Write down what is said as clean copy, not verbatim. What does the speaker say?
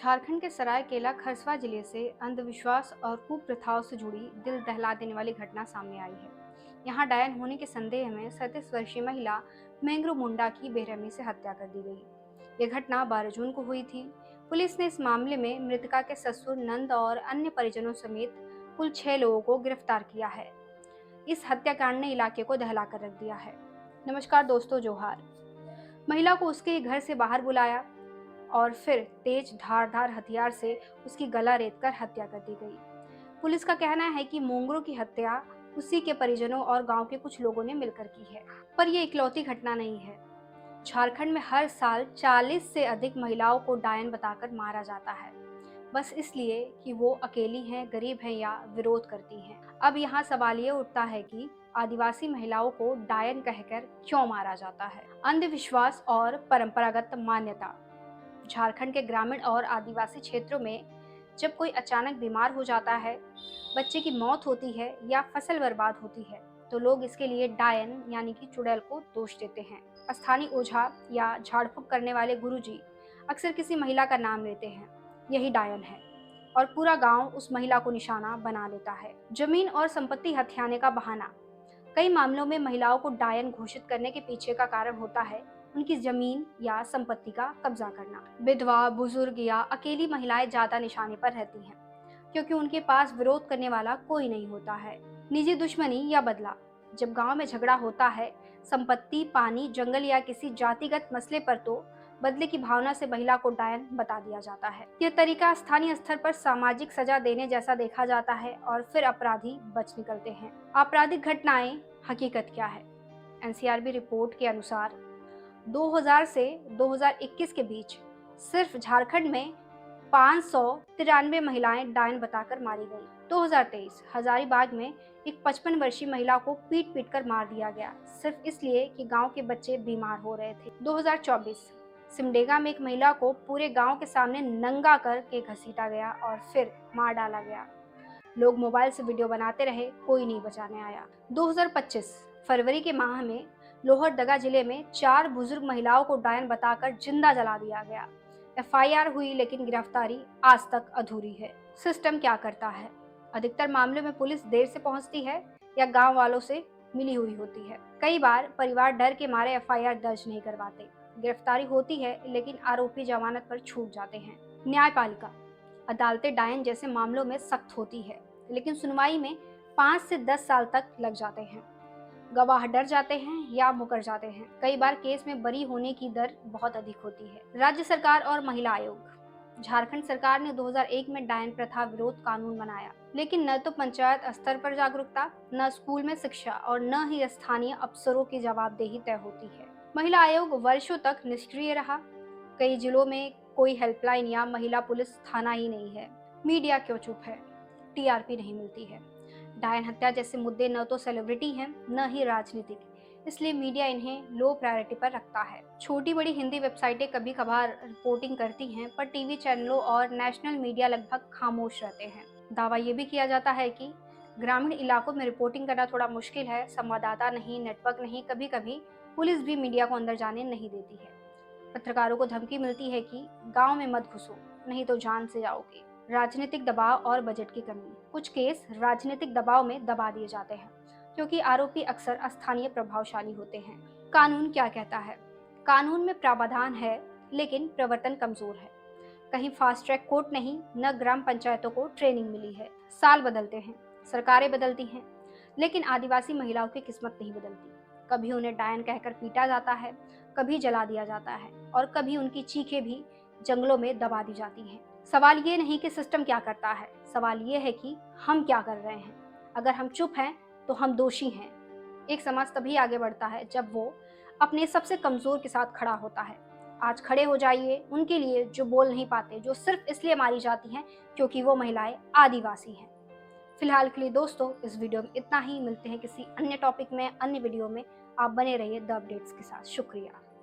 झारखंड के सरायकेला खरसवा जिले से अंधविश्वास और कुप्रथाओं से जुड़ी दिल दहला देने वाली घटना सामने आई है। यहाँ डायन होने के संदेह में 37 वर्षीय महिला मेंगरू मुंडा की बेरहमी से हत्या कर दी गई। यह घटना 12 जून को हुई थी। पुलिस ने इस मामले में मृतका के ससुर, नंद और अन्य परिजनों समेत कुल 6 लोगों को गिरफ्तार किया है। इस हत्याकांड ने इलाके को दहला कर रख दिया है। नमस्कार दोस्तों, जोहार। महिला को उसके घर से बाहर बुलाया और फिर तेज धारदार हथियार से उसकी गला रेतकर हत्या कर दी गई। पुलिस का कहना है कि मोंगरों की हत्या उसी के परिजनों और गांव के कुछ लोगों ने मिलकर की है। पर यह इकलौती घटना नहीं है। झारखंड में हर साल 40 से अधिक महिलाओं को डायन बताकर मारा जाता है, बस इसलिए कि वो अकेली हैं, गरीब हैं या विरोध करती हैं। अब यहाँ सवाल ये उठता है कि आदिवासी महिलाओं को डायन कहकर क्यों मारा जाता है? अंधविश्वास और परंपरागत मान्यता। झारखंड के ग्रामीण और आदिवासी क्षेत्रों में जब कोई अचानक बीमार हो जाता है, बच्चे की मौत होती है या फसल बर्बाद होती है, तो लोग इसके लिए डायन यानी कि चुड़ैल को दोष देते हैं। स्थानीय ओझा या झाड़ फूक करने वाले गुरुजी अक्सर किसी महिला का नाम लेते हैं, यही डायन है, और पूरा गांव उस महिला को निशाना बना लेता है। जमीन और संपत्ति हथियाने का बहाना। कई मामलों में महिलाओं को डायन घोषित करने के पीछे का कारण होता है उनकी जमीन या संपत्ति का कब्जा करना। विधवा, बुजुर्ग या अकेली महिलाएं ज्यादा निशाने पर रहती हैं, क्योंकि उनके पास विरोध करने वाला कोई नहीं होता है। निजी दुश्मनी या बदला। जब गांव में झगड़ा होता है, संपत्ति, पानी, जंगल या किसी जातिगत मसले पर, तो बदले की भावना से महिला को डायन बता दिया जाता है। यह तरीका स्थानीय स्तर पर सामाजिक सजा देने जैसा देखा जाता है और फिर अपराधी बच निकलते हैं। आपराधिक घटनाएं, हकीकत क्या है? एनसीआरबी रिपोर्ट के अनुसार 2000 से 2021 के बीच सिर्फ झारखंड में 593 महिलाएं डायन बताकर मारी गई। 2023 हजारीबाग में एक 55 वर्षीय महिला को पीट पीट कर मार दिया गया, सिर्फ इसलिए कि गांव के बच्चे बीमार हो रहे थे। 2024 सिमडेगा में एक महिला को पूरे गांव के सामने नंगा करके घसीटा गया और फिर मार डाला गया। लोग मोबाइल से वीडियो बनाते रहे, कोई नहीं बचाने आया। 2025 फरवरी के माह में लोहरदगा जिले में 4 बुजुर्ग महिलाओं को डायन बताकर जिंदा जला दिया गया। एफआईआर हुई, लेकिन गिरफ्तारी आज तक अधूरी है। सिस्टम क्या करता है? अधिकतर मामलों में पुलिस देर से पहुंचती है या गांव वालों से मिली हुई होती है। कई बार परिवार डर के मारे एफआईआर दर्ज नहीं करवाते। गिरफ्तारी होती है, लेकिन आरोपी जमानत पर छूट जाते हैं। न्यायपालिका। अदालतें डायन जैसे मामलों में सख्त होती है, लेकिन सुनवाई में 5 से 10 साल तक लग जाते हैं। गवाह डर जाते हैं या मुकर जाते हैं। कई बार केस में बरी होने की दर बहुत अधिक होती है। राज्य सरकार और महिला आयोग। झारखंड सरकार ने 2001 में डायन प्रथा विरोध कानून बनाया, लेकिन न तो पंचायत स्तर पर जागरूकता, न स्कूल में शिक्षा और न ही स्थानीय अफसरों की जवाबदेही तय होती है। महिला आयोग वर्षों तक निष्क्रिय रहा। कई जिलों में कोई हेल्पलाइन या महिला पुलिस थाना ही नहीं है। मीडिया क्यों चुप है? टीआरपी नहीं मिलती है। डायन हत्या जैसे मुद्दे न तो सेलिब्रिटी हैं, न ही राजनीतिक, इसलिए मीडिया इन्हें लो प्रायोरिटी पर रखता है। छोटी बड़ी हिंदी वेबसाइटें कभी कभार रिपोर्टिंग करती हैं, पर टीवी चैनलों और नेशनल मीडिया लगभग खामोश रहते हैं। दावा ये भी किया जाता है कि ग्रामीण इलाकों में रिपोर्टिंग करना थोड़ा मुश्किल है। संवाददाता नहीं, नेटवर्क नहीं, कभी कभी पुलिस भी मीडिया को अंदर जाने नहीं देती है। पत्रकारों को धमकी मिलती है कि गांव में मत घुसो, नहीं तो जान से जाओगे। राजनीतिक दबाव और बजट की कमी। कुछ केस राजनीतिक दबाव में दबा दिए जाते हैं, क्योंकि आरोपी अक्सर स्थानीय प्रभावशाली होते हैं। कानून क्या कहता है? कानून में प्रावधान है, लेकिन प्रवर्तन कमजोर है। कहीं फास्ट ट्रैक कोर्ट नहीं, न ग्राम पंचायतों को ट्रेनिंग मिली है। साल बदलते हैं, सरकारें बदलती हैं, लेकिन आदिवासी महिलाओं की किस्मत नहीं बदलती। कभी उन्हें डायन कहकर पीटा जाता है, कभी जला दिया जाता है, और कभी उनकी चीखें भी जंगलों में दबा दी जाती हैं। सवाल ये नहीं कि सिस्टम क्या करता है, सवाल ये है कि हम क्या कर रहे हैं। अगर हम चुप हैं तो हम दोषी हैं। एक समाज तभी आगे बढ़ता है जब वो अपने सबसे कमजोर के साथ खड़ा होता है। आज खड़े हो जाइए उनके लिए जो बोल नहीं पाते, जो सिर्फ इसलिए मारी जाती हैं क्योंकि वो महिलाएं आदिवासी हैं। फिलहाल के लिए दोस्तों, इस वीडियो में इतना ही। मिलते हैं किसी अन्य टॉपिक में, अन्य वीडियो में। आप बने रहिए द अपडेट्स के साथ। शुक्रिया।